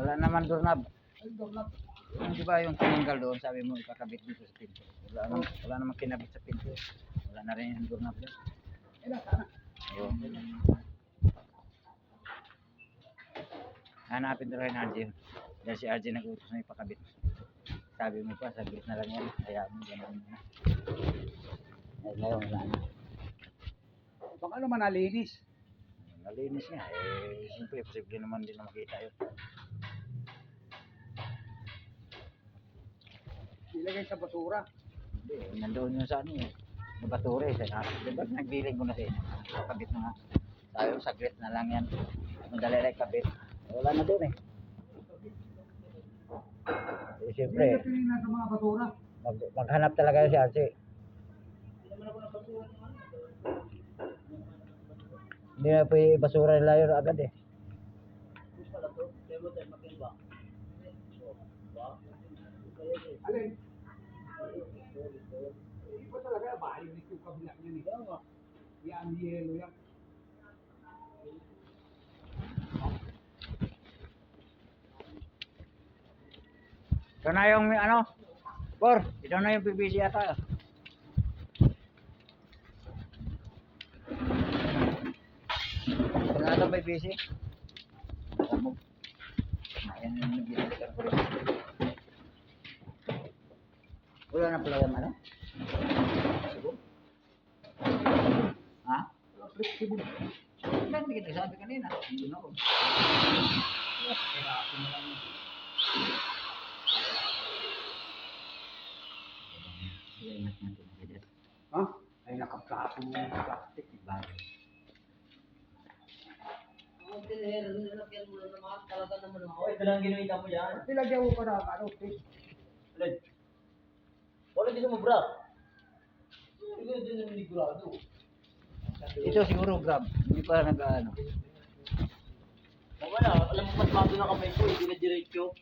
Wala naman doorknob. Yung di ba yung tinanggal doon, sabi mo ikakabit dito sa pinto. Wala naman kinabit sa pinto. Wala na rin yung doorknob doon. Ayun. Hanapin doon rin RJ. Dahil si RJ nag-utos na ipakabit. Sabi mo pa, saglit na lang yan. Kaya mo gano'n na. Ay, ngayon wala na. Baka naman nalinis. Nalinis nga. Eh, siyempre, posible naman din na makita yun. Ilagay sa basura. Hindi, nandoon yun sa ano eh. Nabature eh. Diba nagbiling ko na siya. Kabit na nga. Sabi mo, saglit na lang yan. Madali lang kabit. Wala na doon eh. Eh, siyempre, Ilagay na sa mga basura. maghanap talaga yun si RC. Hindi na po yung basura nila yun agad eh. Alin? Iba talaga, bahayinig yung kabila niya ni. Yan, yelo yan. Ito na yung ano, ito na yung PVC ata. Ito na ito PVC. Ayan yung nagdidilikan ko rin. Wala na pala yung ano? Siguro? Ha? Flexible. Bakit hindi kita sabi kanina? Hindi na ako. Ha? Ay, nakaplato mo yung plastic. Bagay. Ito lang ginamita mo yan. Pilagyan mo pa na, ano, fish. Alin? Wala din sa mabra. Ito din naman ligurado. Ito siguro grab. Hindi pa nag-ano. Wala, alam mo ba't bago na kamay ko, hindi na diretso.